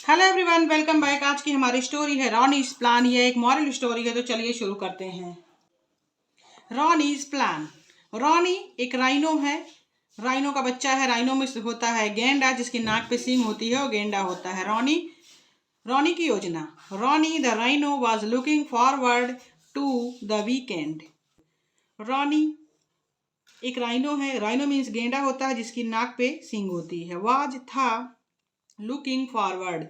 Hello everyone, welcome back. आज की हमारी स्टोरी है रॉनीज प्लान। ये एक मॉरल स्टोरी है, तो चलिए शुरू करते हैं। Ronnie's plan. रॉनी एक राइनो है। राइनो का बच्चा है। राइनो में होता है गेंडा, जिसकी नाक पे सींग होती है, वो गेंडा होता है। रॉनी की योजना। Ronnie the rhino was looking forward to the weekend. Ronnie एक राइनो है। राइनो मीन्स गेंडा होता है, जिसकी नाक पे सींग होती है। वाज था, लुकिंग फॉरवर्ड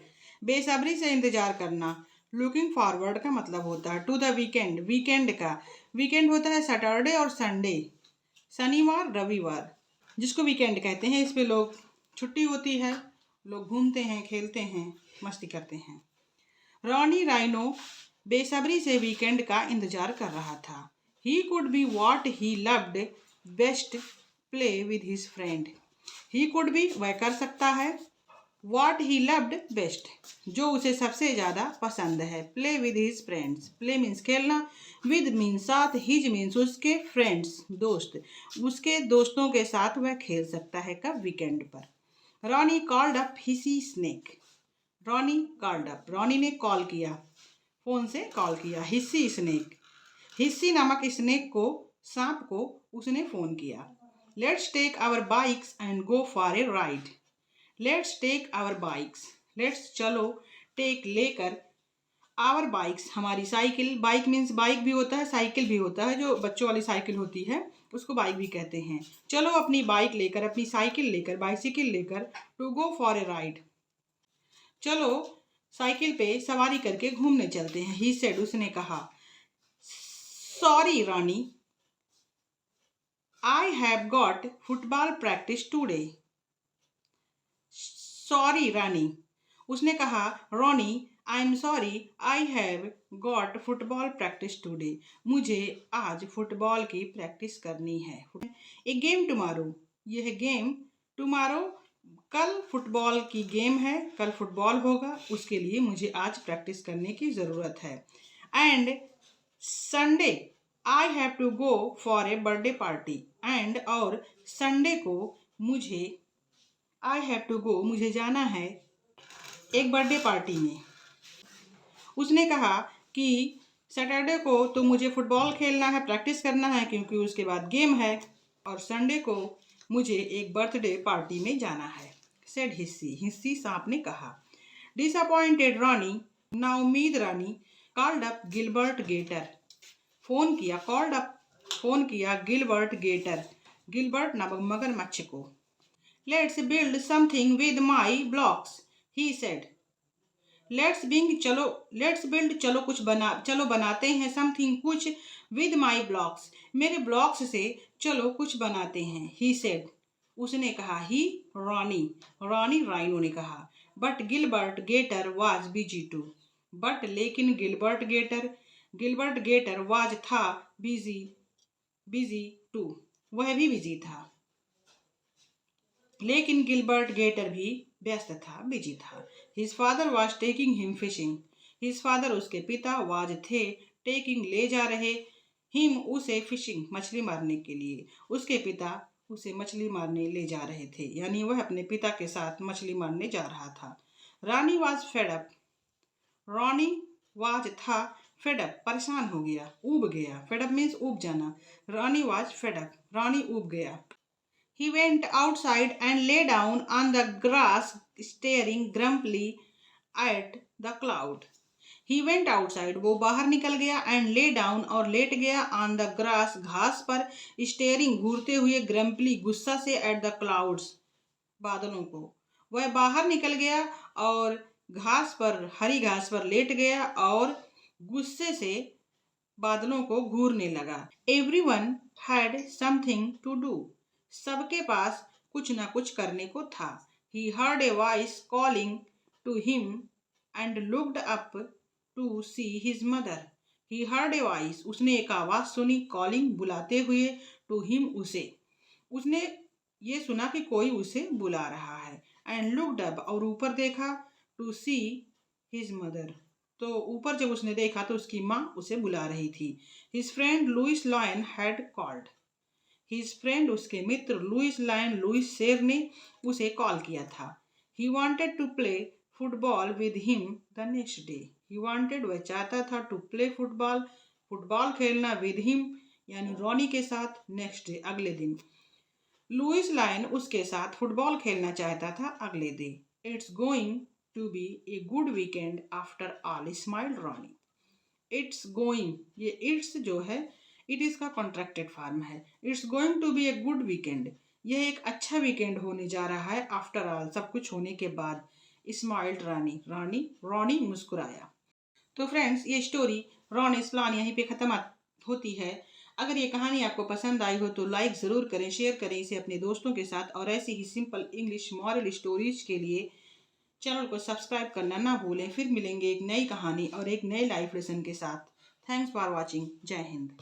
बेसब्री से इंतजार करना। लुकिंग फॉरवर्ड का मतलब होता है टू द वीकेंड, वीकेंड का। वीकेंड होता है सैटरडे और संडे, शनिवार रविवार, जिसको वीकेंड कहते हैं। इस पे लोग छुट्टी होती है, लोग घूमते हैं, खेलते हैं, मस्ती करते हैं। रॉनी राइनो बेसब्री से वीकेंड का इंतजार कर रहा था। He could be what he loved best, play with his friend. He could be वह कर सकता है, वॉट ही लव्ड बेस्ट जो उसे सबसे ज़्यादा पसंद है, play with his friends. Play means खेलना, विद मीन्स साथ, हिज मीन्स उसके, फ्रेंड्स दोस्त, उसके दोस्तों के साथ वह खेल सकता है। कब? वीकेंड पर। Ronnie called up Hissy snake. Ronnie called up, Ronnie ने कॉल किया, फोन से कॉल किया। हिस्सी स्नेक, हिस्सी नामक स्नेक को, सांप को उसने फोन किया। Let's take our bikes and go for a ride. Let's take our bikes, let's चलो, टेक लेकर, आवर बाइक्स हमारी साइकिल। बाइक मीन्स बाइक भी होता है, साइकिल भी होता है, जो बच्चों वाली साइकिल होती है उसको बाइक भी कहते हैं। चलो अपनी बाइक लेकर, अपनी साइकिल लेकर, बाइसिकल लेकर, to go for a ride, चलो साइकिल पे सवारी करके घूमने चलते हैं। ही सेड, उसने कहा। Sorry Ronnie, I have got football practice today. Sorry Ronnie, उसने कहा। Ronnie, I am sorry, I have got football practice today, मुझे आज फुटबॉल की प्रैक्टिस करनी है। ए गेम टुमारो, यह गेम टुमारो, कल फुटबॉल की गेम है, कल फुटबॉल होगा, उसके लिए मुझे आज प्रैक्टिस करने की ज़रूरत है। And Sunday I have to go for a birthday party. And और संडे को मुझे, आई हैव टू गो मुझे जाना है एक बर्थडे पार्टी में। उसने कहा कि सैटरडे को तो मुझे फुटबॉल खेलना है, प्रैक्टिस करना है, क्योंकि उसके बाद गेम है, और संडे को मुझे एक बर्थडे पार्टी में जाना है। सेड हिस्सी, हिस्सी सांप ने कहा। डिसअपॉइंटेड रॉनी, नाउम्मीद Ronnie, called up Gilbert Gator, फोन किया, कॉल्ड अप फोन किया गिलबर्ट गेटर, गिलबर्ट नामक मगरमच्छ को। Let's build something with my blocks, he said. Let's build चलो कुछ चलो बनाते हैं, समथिंग कुछ, विद माई ब्लॉक्स मेरे ब्लॉक्स से चलो कुछ बनाते हैं। ही सेड, उसने कहा। ही रॉनी राइनो ने कहा। But Gilbert gator was busy too, but लेकिन गिलबर्ट गेटर वाज था, बिजी टू वह भी बिजी था। लेकिन गिलबर्ट गेटर भी व्यस्त था, बिजी था। His father was taking him fishing, his father उसके पिता, वाज थे, टेकिंग ले जा रहे, हिम उसे, फिशिंग मछली मारने के लिए, उसके पिता उसे मछली मारने ले जा रहे थे, यानी वह अपने पिता के साथ मछली मारने जा रहा था। Ronnie was fed up, Ronnie was था, फेड अप परेशान हो गया, ऊब गया। फेड अप मीन्स ऊब जाना। रानी वाज फेड अप, रानी ऊब गया। He went outside and lay down on the grass, staring grumpily at the cloud. He went outside, वो बाहर निकल गया, and lay down और लेट गया, on the grass घास पर, staring घूरते हुए, grumpily गुस्सा से, at the clouds बादलों को। वह बाहर निकल गया और घास पर, हरी घास पर लेट गया और गुस्से से बादलों को घूरने लगा। Everyone had something to do, सबके पास कुछ ना कुछ करने को था। He heard a voice calling to him and looked up to see his mother. He heard a voice, उसने एक आवाज सुनी, calling बुलाते हुए, to him उसे, उसने ये सुना कि कोई उसे बुला रहा है। And looked up और ऊपर देखा, to see his mother, तो ऊपर जब उसने देखा तो उसकी माँ उसे बुला रही थी। His friend Louis Lion had called, his friend उसके मित्र, लुइस लायन लुइस शेर ने उसे कॉल किया था। He wanted to play football with him the next day. He wanted, वह चाहता था, टू प्ले फुटबॉल, फुटबॉल खेलना, विद हिम यानी रॉनी के साथ, नेक्स्ट डे अगले दिन। लुइस लाइन उसके साथ फुटबॉल खेलना चाहता था अगले दिन। It's going to be a good weekend after all, smiled Ronnie. It's going, ये इट्स जो है इट इज का कॉन्ट्रैक्टेड फॉर्म है। It's going to be a good weekend, यह एक अच्छा वीकेंड होने जा रहा है। आफ्टर ऑल, सब कुछ होने के बाद। स्माइल्ड रॉनी, रॉनी मुस्कुराया। तो फ्रेंड्स, ये स्टोरी रॉनीज प्लान यहीं पे खत्म होती है। अगर ये कहानी आपको पसंद आई हो तो लाइक ज़रूर करें, शेयर करें इसे अपने दोस्तों के साथ, और ऐसी ही सिंपल इंग्लिश मॉरल स्टोरीज के लिए चैनल को सब्सक्राइब करना ना भूलें। फिर मिलेंगे एक नई कहानी और एक नए लाइफ लेसन के साथ। Thanks for watching. जय हिंद।